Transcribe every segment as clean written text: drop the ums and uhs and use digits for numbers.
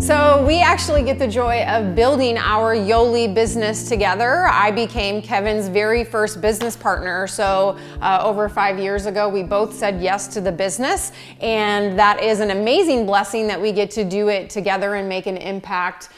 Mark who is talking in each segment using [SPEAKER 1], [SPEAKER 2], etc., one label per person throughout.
[SPEAKER 1] So we actually get the joy of building our Yoli business together. I became Kevin's very first business partner. So over 5 years ago, we both said yes to the business. And that is an amazing blessing that we get to do it together and make an impact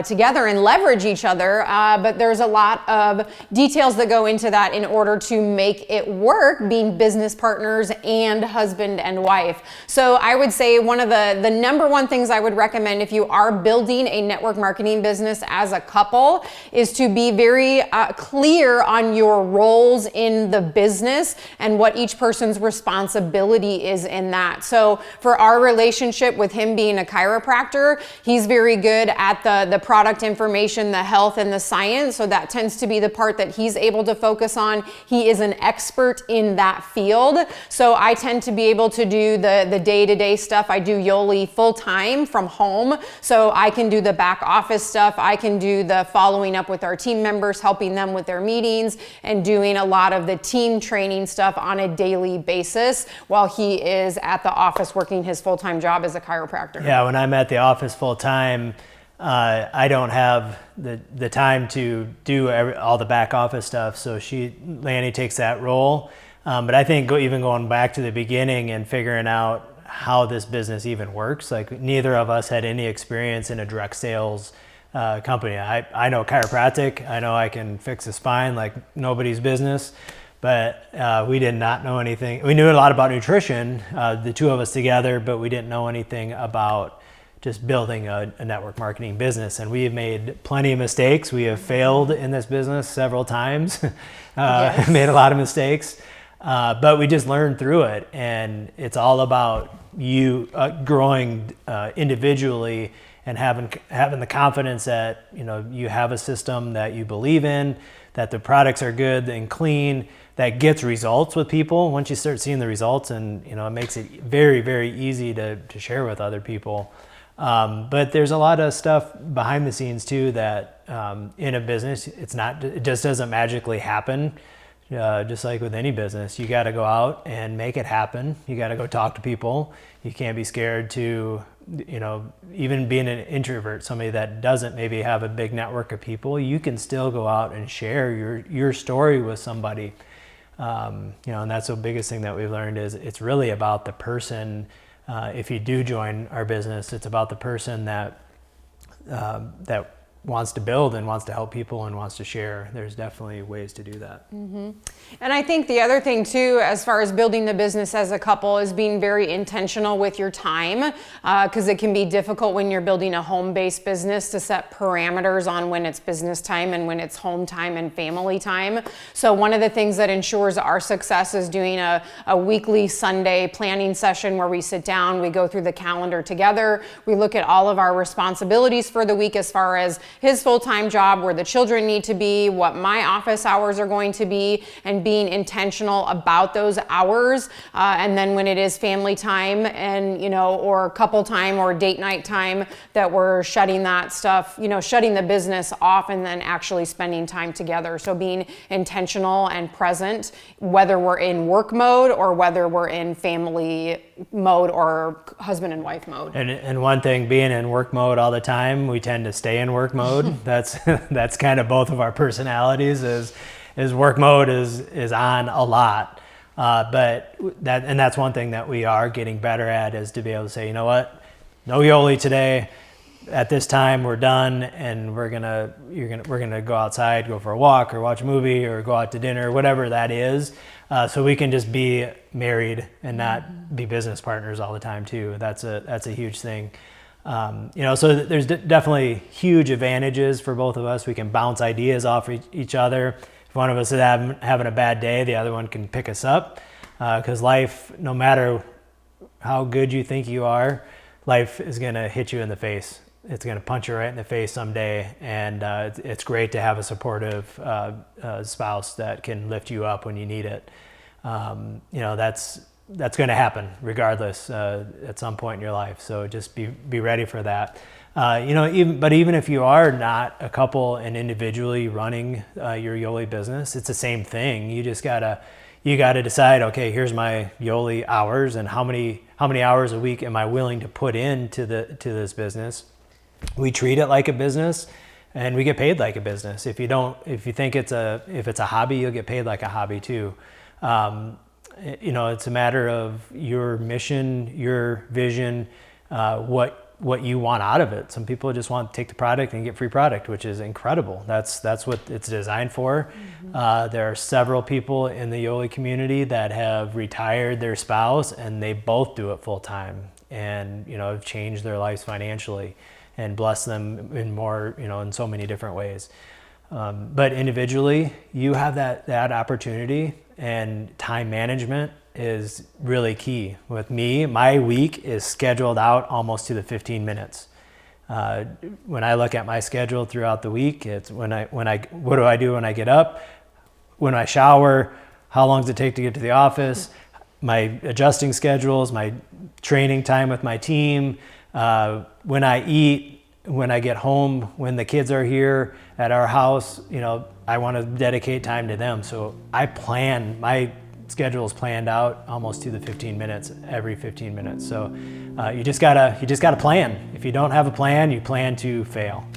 [SPEAKER 1] together and leverage each other. But there's a lot of details that go into that in order to make it work, being business partners and husband and wife. So I would say one of the number one things I would recommend if you are building a network marketing business as a couple is to be very clear on your roles in the business and what each person's responsibility is in that. So for our relationship, with him being a chiropractor, he's very good at the product information, the health, and the science. So that tends to be the part that he's able to focus on. He is an expert in that field. So I tend to be able to do the day-to-day stuff. I do Yoli full-time from home. So I can do the back office stuff. I can do the following up with our team members, helping them with their meetings, and doing a lot of the team training stuff on a daily basis while he is at the office working his full-time job as a chiropractor.
[SPEAKER 2] Yeah, when I'm at the office full-time, I don't have the time to do all the back office stuff, so Lanie takes that role. But I think even going back to the beginning and figuring out how this business even works, like neither of us had any experience in a direct sales company. I know chiropractic, I know I can fix a spine like nobody's business, but we did not know anything. We knew a lot about nutrition, the two of us together, but we didn't know anything about just building a network marketing business. And we've made plenty of mistakes. We have failed in this business several times,
[SPEAKER 1] Yes.
[SPEAKER 2] made a lot of mistakes, but we just learned through it. And it's all about you growing individually and having the confidence that you have a system that you believe in, that the products are good and clean, that gets results with people. Once you start seeing the results, and it makes it very, very easy to share with other people. But there's a lot of stuff behind the scenes too that in a business, it just doesn't magically happen. Just like with any business, you got to go out and make it happen. You got to go talk to people. You can't be scared to, even being an introvert, somebody that doesn't maybe have a big network of people, you can still go out and share your story with somebody. And that's the biggest thing that we've learned is it's really about the person. If you do join our business, it's about the person that wants to build and wants to help people and wants to share. There's definitely ways to do that.
[SPEAKER 1] Mm-hmm. And I think the other thing too, as far as building the business as a couple, is being very intentional with your time, because it can be difficult when you're building a home-based business to set parameters on when it's business time and when it's home time and family time. So one of the things that ensures our success is doing a weekly Sunday planning session where we sit down, we go through the calendar together, we look at all of our responsibilities for the week as far as his full-time job, where the children need to be, what my office hours are going to be, and being intentional about those hours. And then when it is family time and, or couple time or date night time, that we're shutting that stuff, shutting the business off and then actually spending time together. So being intentional and present, whether we're in work mode or whether we're in family mode or husband and wife mode.
[SPEAKER 2] And one thing, being in work mode all the time, we tend to stay in work mode. That's kind of both of our personalities. Is work mode is on a lot, but that's one thing that we are getting better at, is to be able to say, no Yoli today. At this time, we're done, and we're gonna go outside, go for a walk, or watch a movie, or go out to dinner, whatever that is. So we can just be married and not be business partners all the time too. That's a huge thing. So there's definitely huge advantages for both of us. We can bounce ideas off each other. If one of us is having a bad day, the other one can pick us up. Because life, no matter how good you think you are, life is going to hit you in the face. It's going to punch you right in the face someday. And it's great to have a supportive spouse that can lift you up when you need it. That's going to happen regardless at some point in your life. So just be ready for that. Even if you are not a couple and individually running your Yoli business, it's the same thing. You just gotta decide, okay, here's my Yoli hours, and how many hours a week am I willing to put into this business, we treat it like a business, and we get paid like a business. If you think if it's a hobby, you'll get paid like a hobby too. It's a matter of your mission, your vision, what you want out of it. Some people just want to take the product and get free product, which is incredible. That's what it's designed for. There are several people in the Yoli community that have retired their spouse, and they both do it full time, and have changed their lives financially and blessed them in so many different ways. But individually, you have that opportunity, and time management is really key. With me, my week is scheduled out almost to the 15 minutes. When I look at my schedule throughout the week, it's what do I do when I get up, when I shower, how long does it take to get to the office, my adjusting schedules, my training time with my team, when I eat, when I get home, when the kids are here at our house, I want to dedicate time to them. So my schedule is planned out almost to the 15 minutes, every 15 minutes. So you just gotta plan. If you don't have a plan, you plan to fail.